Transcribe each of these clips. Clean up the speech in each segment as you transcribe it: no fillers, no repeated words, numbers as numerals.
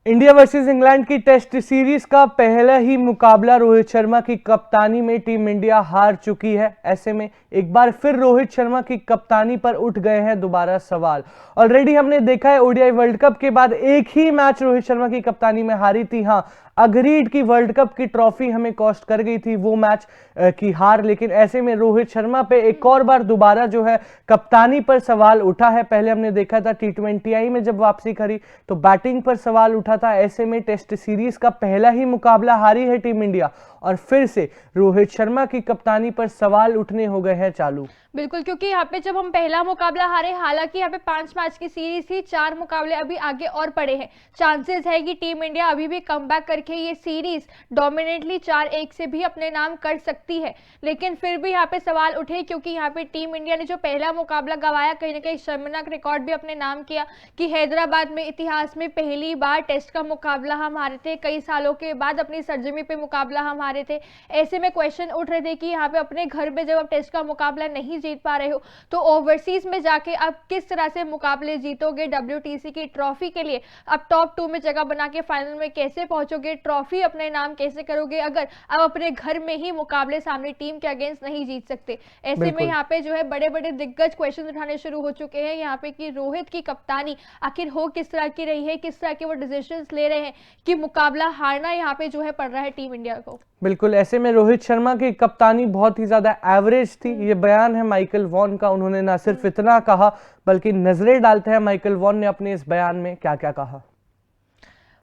India versus England की test series का पहला ही मुकाबला रोहित शर्मा की कप्तानी में टीम इंडिया हार चुकी है। ऐसे में एक बार फिर रोहित शर्मा की कप्तानी पर उठ गए हैं दोबारा सवाल। ऑलरेडी हमने देखा है ओडीआई वर्ल्ड कप के बाद एक ही मैच रोहित शर्मा की कप्तानी में हारी थी। हाँ, अग्रीड की वर्ल्ड कप की ट्रॉफी हमें कॉस्ट कर गई थी वो मैच की हार, लेकिन ऐसे में रोहित शर्मा पे एक और बार दोबारा जो है कप्तानी पर सवाल उठा है। पहले हमने देखा था T20I में जब वापसी करी तो बैटिंग पर सवाल उठा था। ऐसे में टेस्ट सीरीज का पहला ही मुकाबला हारी है टीम इंडिया और फिर से रोहित शर्मा की कप्तानी पर सवाल उठने हो गए हैं चालू। बिल्कुल, क्योंकि यहाँ पे जब हम पहला मुकाबला हारे, हालांकि यहाँ पे 5 मैच की सीरीज थी, 4 मुकाबले अभी आगे और पड़े हैं। चांसेस है कि टीम इंडिया अभी भी कमबैक करके ये सीरीज डोमिनेटली 4-1 से भी अपने नाम कर सकती है। लेकिन फिर भी यहाँ पे सवाल उठे, क्योंकि यहाँ पे टीम इंडिया ने जो पहला मुकाबला गंवाया, कहीं ना कहीं शर्मनाक रिकॉर्ड भी अपने नाम किया कि हैदराबाद में इतिहास में पहली बार टेस्ट का मुकाबला हम हारे थे, कई सालों के बाद अपनी सरजमी पे मुकाबला हम हारे थे। ऐसे में क्वेश्चन उठ रहे थे कि यहाँ पे अपने घर में जब आप टेस्ट का मुकाबला नहीं जीत पा रहे हो तो ओवरसीज में जाके आप किस तरह से मुकाबले जीतोगे। WTC की ट्रॉफी के लिए आप टॉप 2 में जगह बना के फाइनल में कैसे पहुंचोगे, ट्रॉफी अपने नाम कैसे करोगे अगर आप अपने घर में ही मुकाबले सामने टीम के अगेंस्ट नहीं जीत सकते। ऐसे में यहाँ पे जो है बड़े बड़े दिग्गज क्वेश्चन उठाने शुरू हो चुके हैं यहाँ पे कि रोहित की कप्तानी आखिर हो किस तरह की रही है, किस तरह के वो डिसीजन ले रहे हैं कि मुकाबला हारना यहाँ पे जो है पड़ रहा है टीम इंडिया को। बिल्कुल, ऐसे में रोहित शर्मा की कप्तानी बहुत ही ज्यादा एवरेज थी। ये बयान है माइकल वॉन का। उन्होंने ना सिर्फ इतना कहा बल्कि नजरें डालते हैं माइकल वॉन ने अपने इस बयान में क्या क्या कहा।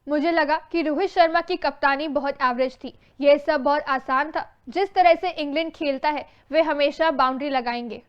मुझे लगा कि रोहित शर्मा की कप्तानी बहुत एवरेज थी। यह सब बहुत आसान था। जिस तरह से इंग्लैंड खेलता है वे हमेशा बाउंड्री लगाएंगे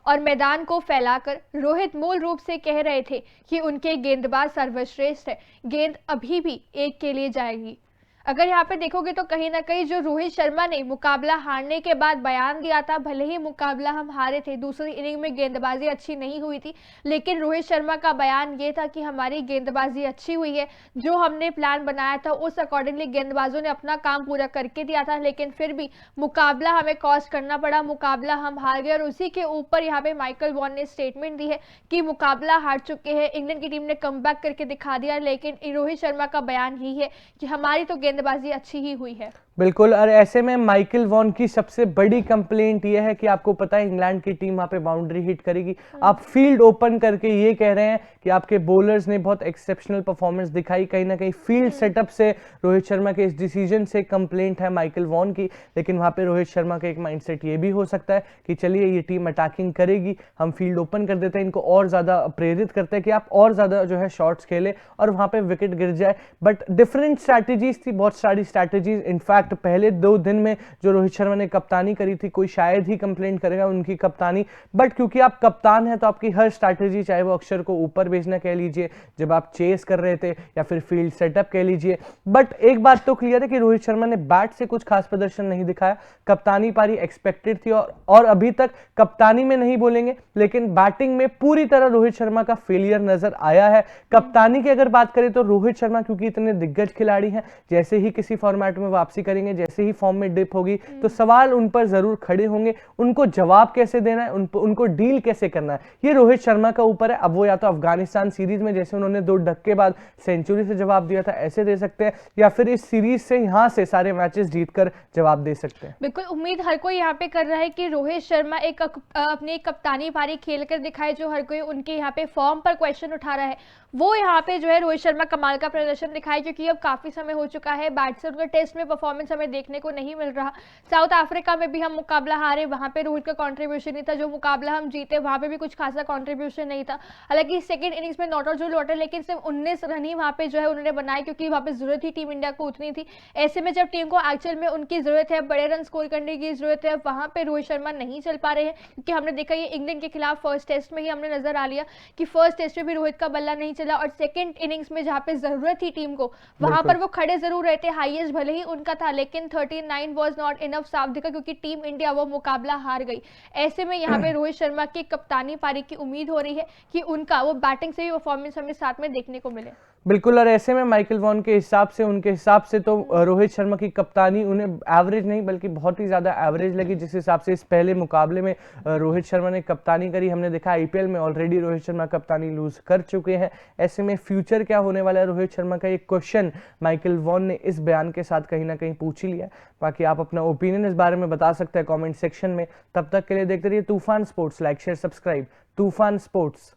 और मैदान को फैलाकर रोहित मूल रूप से कह रहे थे कि उनके गेंदबाज सर्वश्रेष्ठ है, गेंद अभी भी एक के लिए जाएगी। अगर यहाँ पे देखोगे तो कहीं ना कहीं जो रोहित शर्मा ने मुकाबला हारने के बाद बयान दिया था, भले ही मुकाबला हम हारे थे, दूसरी इनिंग में गेंदबाजी अच्छी नहीं हुई थी, लेकिन रोहित शर्मा का बयान ये था कि हमारी गेंदबाजी अच्छी हुई है, जो हमने प्लान बनाया था उस अकॉर्डिंगली गेंदबाजों ने अपना काम पूरा करके दिया था, लेकिन फिर भी मुकाबला हमें कॉस्ट करना पड़ा, मुकाबला हम हार गए। और उसी के ऊपर यहाँ पे माइकल वॉन ने स्टेटमेंट दी है कि मुकाबला हार चुके हैं, इंग्लैंड की टीम ने कमबैक करके दिखा दिया, लेकिन रोहित शर्मा का बयान ही है कि हमारी तो गेंदबाजी अच्छी ही हुई है। बिल्कुल, और ऐसे में माइकल वॉन की सबसे बड़ी कंप्लेंट ये है कि आपको पता है इंग्लैंड की टीम वहां पे बाउंड्री हिट करेगी, आप फील्ड ओपन करके ये कह रहे हैं कि आपके बॉलर्स ने बहुत एक्सेप्शनल परफॉर्मेंस दिखाई। कहीं ना कहीं फील्ड सेटअप से रोहित शर्मा के इस डिसीजन से कंप्लेंट है माइकल वॉन की। लेकिन वहां पे रोहित शर्मा का एक माइंडसेट ये भी हो सकता है कि चलिए ये टीम अटैकिंग करेगी, हम फील्ड ओपन कर देते हैं, इनको और ज्यादा प्रेरित करते हैं कि आप और ज्यादा जो है शॉट्स खेले और वहां पे विकेट गिर जाए। बट डिफरेंट स्ट्रैटेजीज थी, बहुत सारी स्ट्रैटेजीज। इनफैक्ट पहले 2 दिन में जो रोहित शर्मा ने कप्तानी करी थी, कोई शायद ही कंप्लेंट करेगा उनकी कप्तानी, बट क्योंकि आप कप्तान हैं तो आपकी हर स्ट्रैटेजी, चाहे वो अक्षर को ऊपर भेजना कह लीजिए जब आप चेस कर रहे थे या फिर फील्ड सेटअप कह लीजिए। बट एक बात तो क्लियर है कि रोहित शर्मा ने बैट से कुछ खास प्रदर्शन नहीं दिखाया। कप्तानी पारी एक्सपेक्टेड थी और अभी तक कप्तानी में नहीं बोलेंगे, लेकिन बैटिंग में पूरी तरह रोहित शर्मा का फेलियर नजर आया है। कप्तानी की अगर बात करें तो रोहित शर्मा क्योंकि इतने दिग्गज खिलाड़ी हैं, जैसे ही किसी फॉर्मेट में वापसी करेंगे, जैसे ही फॉर्म में डिप होगी तो सवाल उन पर जरूर खड़े होंगे। उनको जवाब कैसे देना है, उनको डील कैसे करना है, ये रोहित शर्मा का ऊपर है। अब वो या तो अफगानिस्तान सीरीज में जैसे उन्होंने 2 धक्के बाद सेंचुरी से जवाब दिया था ऐसे दे सकते हैं, या फिर इस सीरीज से यहां से सारे मैचेस जीतकर जवाब दे सकते हैं। बिल्कुल, उम्मीद हर कोई यहाँ पे कर रहा है कि रोहित शर्मा एक अपनी कप्तानी पारी खेलकर दिखाए। जो हर कोई उनके यहाँ पे फॉर्म पर क्वेश्चन उठा रहा है वो यहाँ पे जो है रोहित शर्मा कमाल का प्रदर्शन दिखाए, क्योंकि अब काफी समय हो चुका है बैट से उनका टेस्ट में परफॉर्मेंस हमें देखने को नहीं मिल रहा। साउथ अफ्रीका में भी हम मुकाबला हारे, वहां पे रोहित का कंट्रीब्यूशन नहीं था। जो मुकाबला हम जीते वहां पे भी कुछ खासा कंट्रीब्यूशन नहीं था। हालांकि सेकंड इनिंग्स में नॉट आउट जो लौटे, लेकिन सिर्फ 19 रन ही वहां पे जो है उन्होंने बनाए, क्योंकि वहां पे जरूरत ही टीम इंडिया को उतनी थी। ऐसे में जब टीम को एक्चुअल में उनकी जरूरत है, बड़े रन स्कोर करने की जरूरत है, वहां पे रोहित शर्मा नहीं चल पा रहे हैं। क्योंकि हमने देखा ये इंग्लैंड के खिलाफ फर्स्ट टेस्ट में ही हमने नजर आ लिया कि फर्स्ट टेस्ट में भी रोहित का बल्ला नहीं चला, और सेकंड इनिंग्स में जहां पे जरूरत थी टीम को वहां पर वो खड़े जरूर रहते। हाईएस्ट भले ही उनका था, लेकिन 39 वाज नॉट इनफ साफ दिखा, क्योंकि टीम इंडिया वो मुकाबला हार गई। ऐसे में यहाँ पे रोहित शर्मा की कप्तानी पारी की उम्मीद हो रही है कि उनका वो बैटिंग से भी परफॉर्मेंस हमें साथ में देखने को मिले। बिल्कुल, और ऐसे में माइकल वॉन के हिसाब से, उनके हिसाब से तो रोहित शर्मा की कप्तानी उन्हें एवरेज नहीं बल्कि बहुत ही ज़्यादा एवरेज लगी, जिस हिसाब से इस पहले मुकाबले में रोहित शर्मा ने कप्तानी करी। हमने देखा आईपीएल में ऑलरेडी रोहित शर्मा कप्तानी लूज कर चुके हैं। ऐसे में फ्यूचर क्या होने वाला है रोहित शर्मा का, एक क्वेश्चन माइकल वॉन ने इस बयान के साथ कहीं ना कहीं पूछ ही लिया। बाकी आप अपना ओपिनियन इस बारे में बता सकते हैं कॉमेंट सेक्शन में। तब तक के लिए देखते रहिए तूफान स्पोर्ट्स। लाइक शेयर सब्सक्राइब तूफान स्पोर्ट्स।